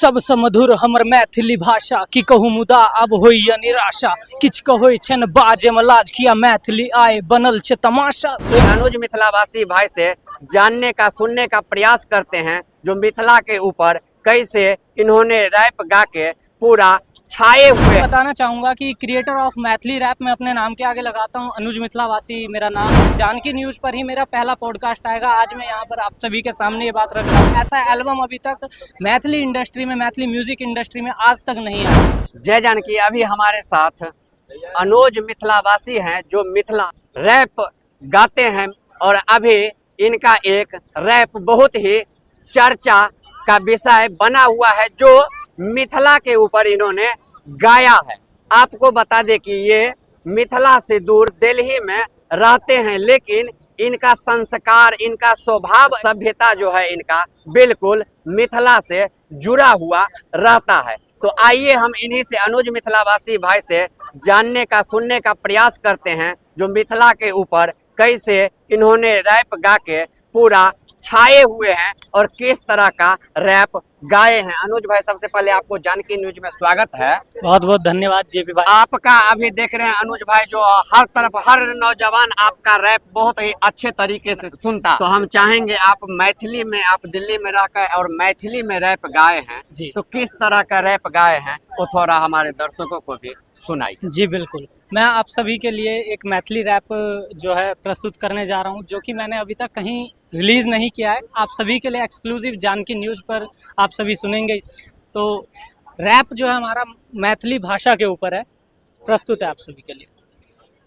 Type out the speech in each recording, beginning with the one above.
सबसँ मधुर हमर मैथिली भाषा की कहूँ मुदा अब होइए निराशा किछ कहै छन बाजे में लाज किया मैथिली आए बनल छे तमाशा। अनुज मिथिलावासी भाई से जानने का सुनने का प्रयास करते हैं जो मिथिला के ऊपर कैसे इन्होंने रैप गा के पूरा छाए हुए। बताना चाहूंगा कि क्रिएटर ऑफ मैथिली रैप में अपने नाम के आगे लगाता हूं, अनुज मिथिलावासी मेरा नाम है। जानकी न्यूज पर ही मेरा पहला पॉडकास्ट आएगा। आज मैं यहाँ पर आप सभी के सामने ये बात रख रहा हूँ। ऐसा एल्बम अभी तक मैथिली इंडस्ट्री में, मैथिली म्यूजिक इंडस्ट्री में आज तक नहीं आया। जय जानकी। अभी हमारे साथ अनुज मिथिलावासी हैं जो मिथिला रैप गाते हैं और अभी इनका एक रैप बहुत ही चर्चा का विषय बना हुआ है जो मिथिला के ऊपर इन्होंने गाया है। आपको बता दें कि ये मिथिला से दूर दिल्ली में रहते हैं, लेकिन इनका संस्कार, इनका स्वभाव, सभ्यता जो है इनका बिल्कुल मिथिला से जुड़ा हुआ रहता है। तो आइए हम इन्हीं से, अनुज मिथिलावासी भाई से जानने का सुनने का प्रयास करते हैं जो मिथिला के ऊपर कैसे इन्होंने रैप गा के पूरा छाए हुए हैं और किस तरह का रैप गाए हैं। अनुज भाई, सबसे पहले आपको जानकी न्यूज में स्वागत है। बहुत बहुत धन्यवाद जेपी भाई। आपका अभी देख रहे हैं अनुज भाई, जो हर तरफ हर नौजवान आपका रैप बहुत ही अच्छे तरीके से सुनता, तो हम चाहेंगे आप मैथिली में, आप दिल्ली में रहकर और मैथिली में रैप गाए हैं जी, तो किस तरह का रैप गाए हैं वो थोड़ा हमारे दर्शकों को भी सुनाइए। जी बिल्कुल। मैं आप सभी के लिए एक मैथिली रैप जो है प्रस्तुत करने जा रहा हूं, जो कि मैंने अभी तक कहीं रिलीज़ नहीं किया है। आप सभी के लिए एक्सक्लूसिव जानकी न्यूज़ पर आप सभी सुनेंगे। तो रैप जो है हमारा मैथिली भाषा के ऊपर है, प्रस्तुत है आप सभी के लिए।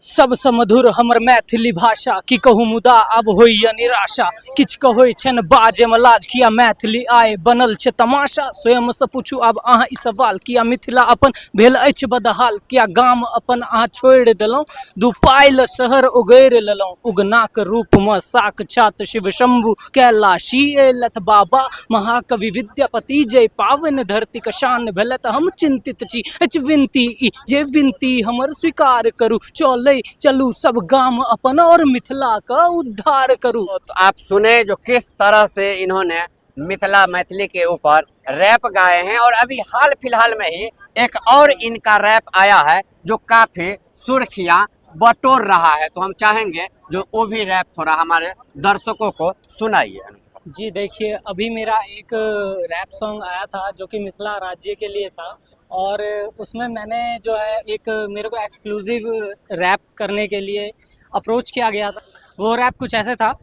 सबसँ मधुर हमर मैथिली भाषा की कहूँ मुदा अब होइए निराशा किछ कहै छन बाजे में लाज किया मैथिली आए बनल छे तमाशा। स्वयं से पूछू अब अहाँ ई सवाल, किया मिथिला अपन भेल अछि बदहाल, किया गाम अपन अहाँ छोड़ि देलहुँ, दू पाइल शहर उगैर लेलहुँ, उगनाक रूप में साक्षात शिव शंभु कैलाशी एलथ बाबा महाकवि विद्यापति जय पावन धरती के शान भेलत हम चिंतित छी अछि विनती ई जे विनती हमर स्वीकार करू चले चलू सब गाम अपन और मिथिला का उद्धार करूं। तो आप सुने जो किस तरह से इन्होंने मिथिला मैथिली के ऊपर रैप गाए हैं और अभी हाल फिलहाल में ही एक और इनका रैप आया है जो काफी सुर्खियां बटोर रहा है। तो हम चाहेंगे जो वो भी रैप थोड़ा हमारे दर्शकों को सुनाइए। जी देखिए, अभी मेरा एक रैप सॉन्ग आया था जो कि मिथिला राज्य के लिए था और उसमें मैंने जो है एक, मेरे को एक्सक्लूसिव रैप करने के लिए अप्रोच किया गया था। वो रैप कुछ ऐसे था,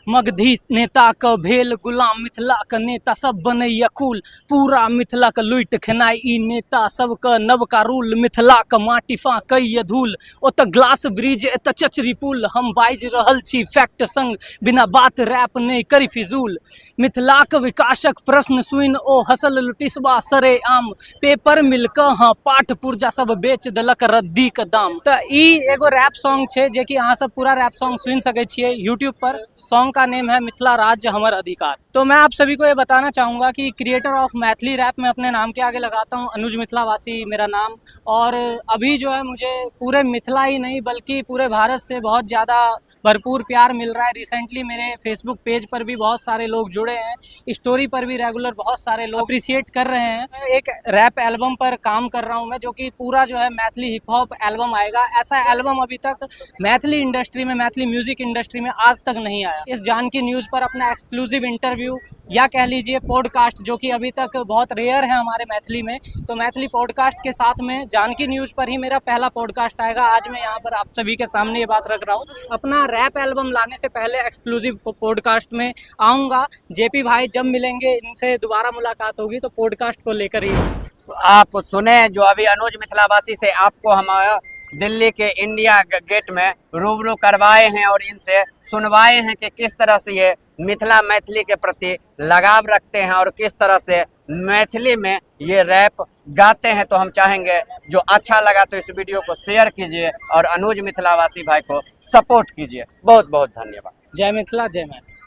मगधी नेता का भेल गुलाम मिथिला का नेता सब बनैया कुल, पूरा मिथिला का लुट खेनाई ई नेता सबका नवका रूल, मिथिला का माटी फाँकैया धूल, ओत ग्लास ब्रिज एत चचरी पुल, हम बाइज रहल छी फैक्ट संग बिना बात रैप नहीं करी फिजूल, मिथिला का विकासक प्रश्न सुइन ओ हसल लुटिसबा सरे आम, पेपर मिल क हाँ पाठ पुर्जा सब बेच देलक रद्दी के दाम। तो ई एगो रैप सॉन्ग छे जे कि अहाँ सब पूरा रैप सॉन्ग सुन सके छिए यूट्यूब पर। सॉन्ग का नेम है मिथिला राज्य हमर अधिकार। तो मैं आप सभी को ये बताना चाहूँगा कि क्रिएटर ऑफ मैथिली रैप में अपने नाम के आगे लगाता हूँ, अनुज मिथिलावासी मेरा नाम। और अभी जो है मुझे पूरे मिथिला ही नहीं बल्कि पूरे भारत से बहुत ज़्यादा भरपूर प्यार मिल रहा है। रिसेंटली मेरे फेसबुक पेज पर भी बहुत सारे लोग जुड़े हैं, स्टोरी पर भी रेगुलर बहुत सारे लोग अप्रिशिएट कर रहे हैं। एक रैप एल्बम पर काम कर रहा हूँ मैं, जो कि पूरा जो है मैथिली हिप हॉप एल्बम आएगा। ऐसा एल्बम अभी तक मैथिली इंडस्ट्री में, मैथिली म्यूजिक इंडस्ट्री में आज तक नहीं आया। इस जानकी न्यूज़ पर अपना एक्सक्लूसिव इंटरव्यू या कह लीजिए पॉडकास्ट, जो कि अभी तक बहुत रेयर है हमारे मैथिली में, तो मैथिली पॉडकास्ट के साथ में जानकी न्यूज़ पर ही मेरा पहला पॉडकास्ट आएगा। आज मैं यहाँ पर आप सभी के सामने ये बात रख रहा हूँ। अपना रैप एल्बम लाने से पहले एक्सक्लूसिव पॉडकास्ट में आऊँगा। जेपी भाई जब मिलेंगे, इनसे दोबारा मुलाकात होगी तो पॉडकास्ट को लेकर ही। तो आप सुने जो अभी अनुज मिथिलावासी से आपको हम दिल्ली के इंडिया गेट में रूबरू करवाए हैं और इनसे सुनवाए हैं कि किस तरह से ये मिथिला मैथिली के प्रति लगाव रखते हैं और किस तरह से मैथिली में ये रैप गाते हैं। तो हम चाहेंगे जो अच्छा लगा तो इस वीडियो को शेयर कीजिए और अनुज मिथिलावासी भाई को सपोर्ट कीजिए। बहुत बहुत धन्यवाद। जय मिथिला, जय मैथिली।